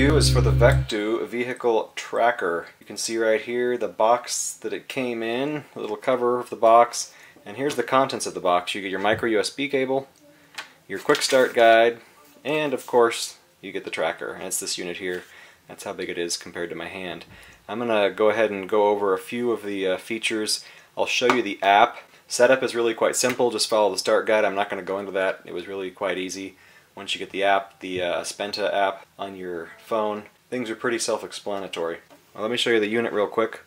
review is for the Vectu vehicle tracker. You can see right here the box that it came in, the little cover of the box, and here's the contents of the box. You get your micro USB cable, your quick start guide, and of course you get the tracker, and it's this unit here. That's how big it is compared to my hand. I'm going to go ahead and go over a few of the features. I'll show you the app. Setup is really quite simple, just follow the start guide. I'm not going to go into that. It was really quite easy. Once you get the app, the Spenta app on your phone, things are pretty self-explanatory. Well, let me show you the unit real quick.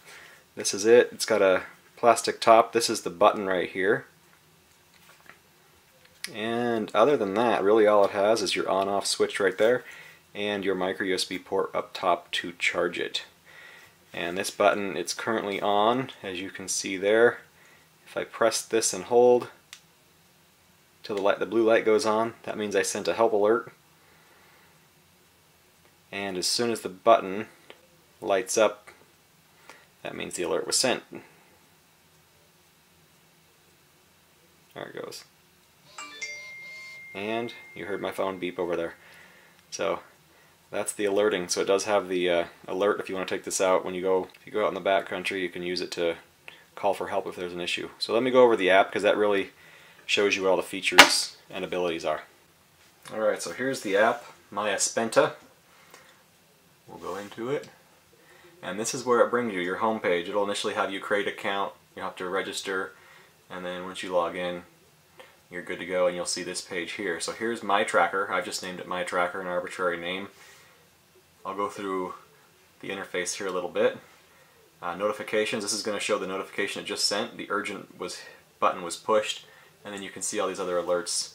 This is it. It's got a plastic top. This is the button right here. And other than that, really all it has is your on-off switch right there and your micro USB port up top to charge it. And this button, it's currently on, as you can see there. If I press this and hold till the blue light goes on, that means I sent a help alert. And as soon as the button lights up, that means the alert was sent. There it goes. And you heard my phone beep over there. So that's the alerting. So it does have the alert if you want to take this out. If you go out in the backcountry, you can use it to call for help if there's an issue. So let me go over the app, because that really shows you what all the features and abilities are. Alright, so here's the app, My Spenta. We'll go into it. And this is where it brings you, your home page. It'll initially have you create an account, you'll have to register, and then once you log in, you're good to go, and you'll see this page here. So here's My Tracker. I've just named it My Tracker, an arbitrary name. I'll go through the interface here a little bit. Notifications, this is going to show the notification it just sent. The urgent button was pushed. And then you can see all these other alerts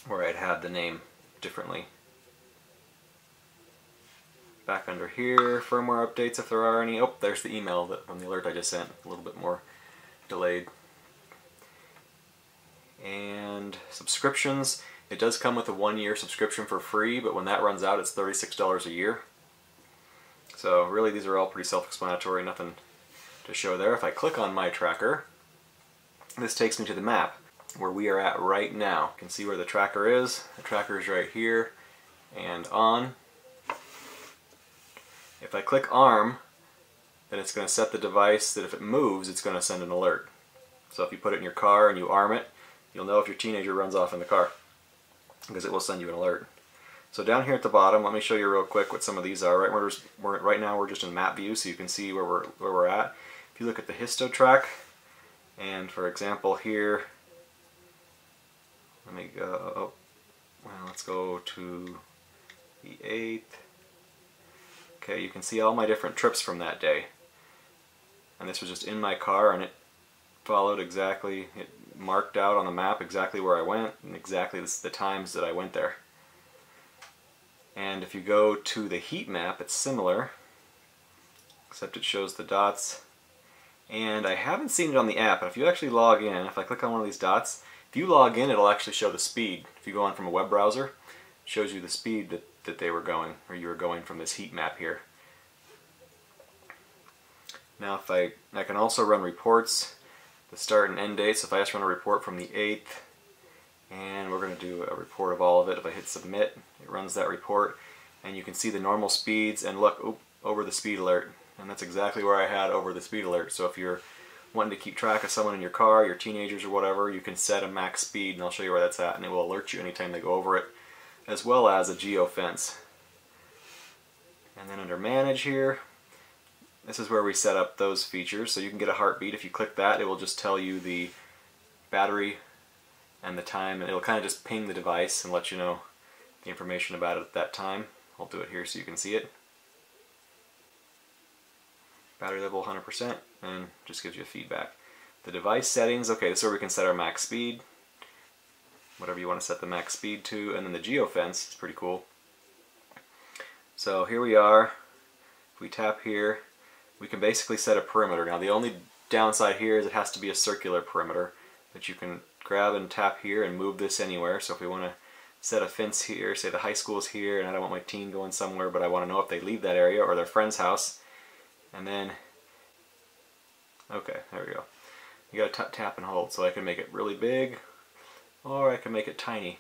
where I'd had the name differently. Back under here, firmware updates if there are any. Oh, there's the email from the alert I just sent, a little bit more delayed. And subscriptions, it does come with a 1-year subscription for free, but when that runs out it's $36 a year. So really these are all pretty self-explanatory, nothing to show there. If I click on My Tracker, this takes me to the map where we are at right now. You can see where the tracker is. The tracker is right here and on. If I click ARM, then it's going to set the device that if it moves, it's going to send an alert. So if you put it in your car and you arm it, you'll know if your teenager runs off in the car, because it will send you an alert. So down here at the bottom, let me show you real quick what some of these are. Right now we're just in map view, so you can see where we're at. If you look at the histo track, and for example here, let me go, well, let's go to the 8th. Okay, you can see all my different trips from that day. And this was just in my car, and it followed exactly, it marked out on the map exactly where I went, and exactly the times that I went there. And if you go to the heat map, it's similar, except it shows the dots. And I haven't seen it on the app, but if you actually log in, if I click on one of these dots, if you log in, it'll actually show the speed. If you go on from a web browser, it shows you the speed that they were going, or you were going from this heat map here. Now if I can also run reports, the start and end dates. So if I just run a report from the 8th, and we're going to do a report of all of it. If I hit submit, it runs that report, and you can see the normal speeds, and look, over the speed alert. And that's exactly where I had over the speed alert. So if you're wanting to keep track of someone in your car, your teenagers or whatever, you can set a max speed, and I'll show you where that's at, and it will alert you anytime they go over it, as well as a geofence. And then under manage here, this is where we set up those features. So you can get a heartbeat. If you click that, it will just tell you the battery and the time, and it'll kind of just ping the device and let you know the information about it at that time. I'll do it here so you can see it. Battery level 100%, and just gives you a feedback. The device settings, okay, this is where we can set our max speed, whatever you want to set the max speed to, and then the geofence is pretty cool. So here we are. If we tap here, we can basically set a perimeter. Now the only downside here is it has to be a circular perimeter, but you can grab and tap here and move this anywhere. So if we want to set a fence here, say the high school is here, and I don't want my teen going somewhere, but I want to know if they leave that area or their friend's house. And then, okay, there we go. You gotta tap and hold, so I can make it really big, or I can make it tiny.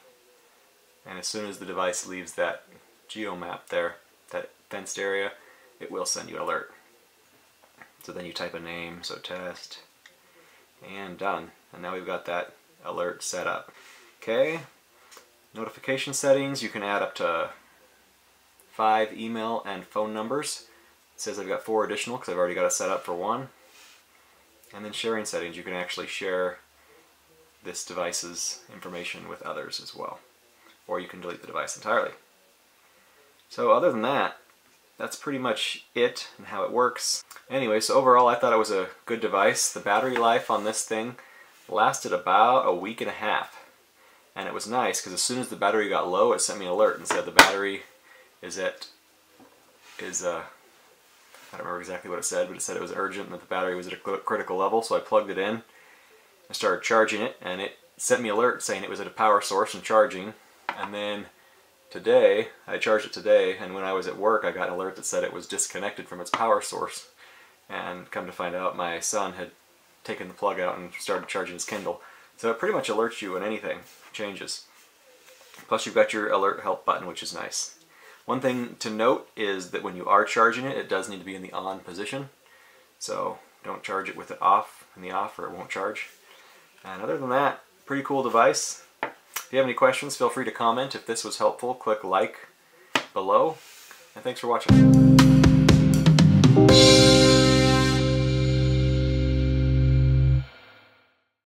And as soon as the device leaves that geo map there, that fenced area, it will send you an alert. So then you type a name, so test, and done. And now we've got that alert set up. Okay, notification settings, you can add up to 5 email and phone numbers. It says I've got 4 additional because I've already got it set up for 1. And then sharing settings, you can actually share this device's information with others as well. Or you can delete the device entirely. So other than that, that's pretty much it and how it works. Anyway, so overall I thought it was a good device. The battery life on this thing lasted about a week and a half. And it was nice because as soon as the battery got low, it sent me an alert and said the battery is I don't remember exactly what it said, but it said it was urgent and that the battery was at a critical level, so I plugged it in. I started charging it, and it sent me an alert saying it was at a power source and charging. And then today, I charged it today, and when I was at work, I got an alert that said it was disconnected from its power source. And come to find out, my son had taken the plug out and started charging his Kindle. So it pretty much alerts you when anything changes. Plus you've got your alert help button, which is nice. One thing to note is that when you are charging it, it does need to be in the on position. So don't charge it with it off, in the off, or it won't charge. And other than that, pretty cool device. If you have any questions, feel free to comment. If this was helpful, click like below. And thanks for watching.